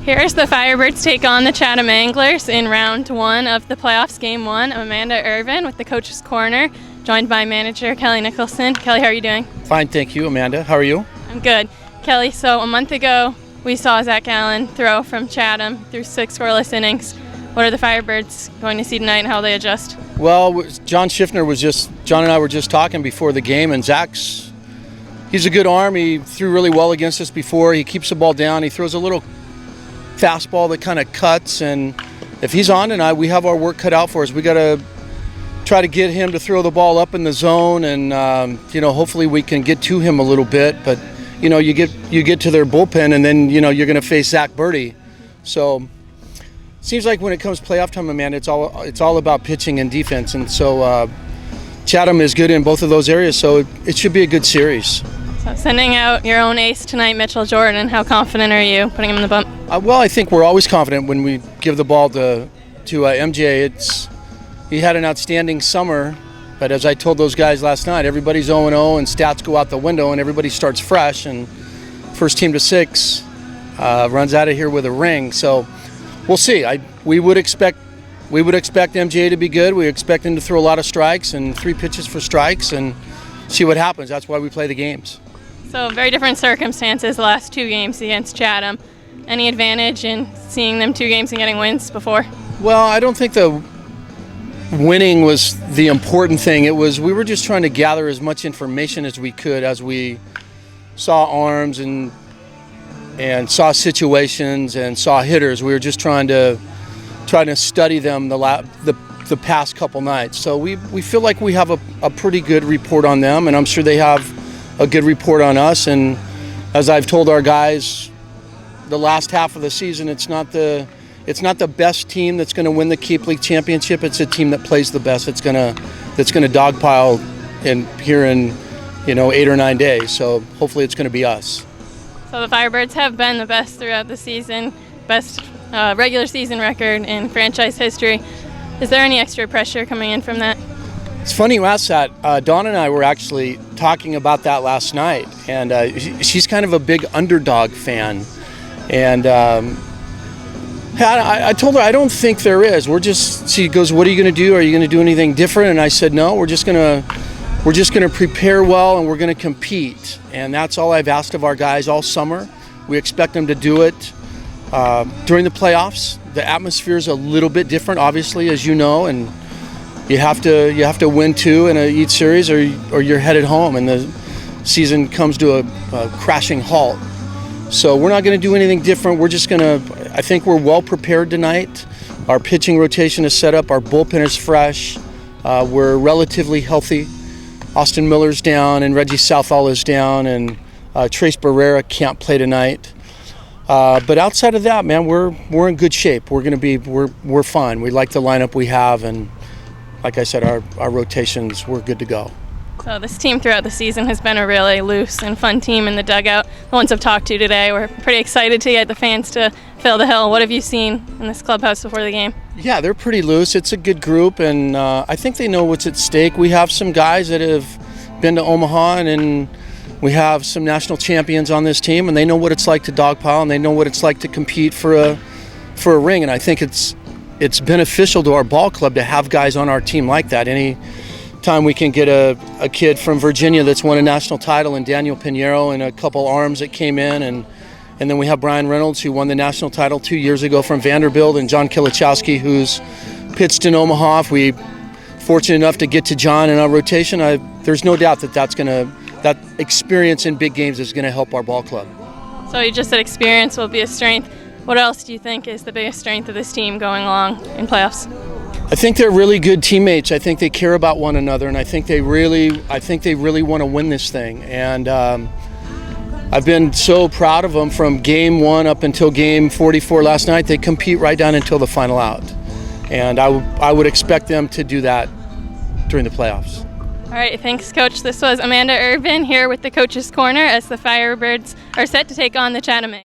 Here's the Firebirds take on the Chatham Anglers in round one of the playoffs, game one. I'm Amanda Irvin with the Coach's Corner, joined by manager Kelly Nicholson. Kelly, how are you doing? Fine, thank you, Amanda. How are you? I'm good. Kelly, so a month ago we saw Zach Allen throw from Chatham through 6 scoreless innings. What are the Firebirds going to see tonight and how they adjust? Well, John and I were just talking before the game, and he's a good arm. He threw really well against us before. He keeps the ball down. He throws a little fastball that kind of cuts, and if he's on tonight, we have our work cut out for us. We got to try to get him to throw the ball up in the zone, and hopefully we can get to him a little bit. But you get to their bullpen, and then you're going to face Zach Birdie. So it seems like when it comes playoff time, Amanda, it's all about pitching and defense, and so Chatham is good in both of those areas. So it should be a good series. So sending out your own ace tonight, Mitchell Jordan, how confident are you putting him in the bump? Well, I think we're always confident when we give the ball to MJ. He had an outstanding summer, but as I told those guys last night, everybody's 0-0 and stats go out the window and everybody starts fresh, and first team to 6 runs out of here with a ring. So we'll see. We would expect MJ to be good. We expect him to throw a lot of strikes and 3 pitches for strikes and see what happens. That's why we play the games. So very different circumstances the last 2 games against Chatham. Any advantage in seeing them 2 games and getting wins before? Well, I don't think the winning was the important thing. We were just trying to gather as much information as we could as we saw arms and saw situations and saw hitters. We were just trying to study them the past couple nights. So we feel like we have a pretty good report on them, and I'm sure they have a good report on us. And as I've told our guys, the last half of the season, it's not the best team that's going to win the Keep League championship. It's a team that plays the best. That's going to dogpile here in 8 or 9 days. So hopefully it's going to be us. So the Firebirds have been the best throughout the season, best regular season record in franchise history. Is there any extra pressure coming in from that? It's funny you asked that. Dawn and I were actually talking about that last night, and she's kind of a big underdog fan. And I told her I don't think there is. She goes, "What are you going to do? Are you going to do anything different?" And I said, "No, we're just going to prepare well, and we're going to compete." And that's all I've asked of our guys all summer. We expect them to do it during the playoffs. The atmosphere is a little bit different, obviously, as you know, and you have to win 2 in each series, or you're headed home, and the season comes to a crashing halt. So we're not going to do anything different. I think we're well prepared tonight. Our pitching rotation is set up. Our bullpen is fresh. We're relatively healthy. Austin Miller's down, and Reggie Southall is down, and Trace Barrera can't play tonight. But outside of that, man, we're in good shape. We're fine. We like the lineup we have, and like I said, our rotations, we're good to go. So this team throughout the season has been a really loose and fun team in the dugout. The ones I've talked to today, we're pretty excited to get the fans to fill the hill. What have you seen in this clubhouse before the game? Yeah, they're pretty loose. It's a good group, and I think they know what's at stake. We have some guys that have been to Omaha, and we have some national champions on this team, and they know what it's like to dogpile, and they know what it's like to compete for a ring. And I think it's beneficial to our ball club to have guys on our team like that. Any time we can get a kid from Virginia that's won a national title, and Daniel Pinheiro, and a couple arms that came in, and then we have Brian Reynolds, who won the national title 2 years ago from Vanderbilt, and John Kilichowski, who's pitched in Omaha. If we fortunate enough to get to John in our rotation, there's no doubt that experience in big games is going to help our ball club. So you just said experience will be a strength. What else do you think is the biggest strength of this team going along in playoffs? I think they're really good teammates. I think they care about one another, and I think they really want to win this thing. And I've been so proud of them from game 1 up until game 44 last night. They compete right down until the final out, and I would expect them to do that during the playoffs. All right, thanks, Coach. This was Amanda Irvin here with the Coach's Corner as the Firebirds are set to take on the Chatham A.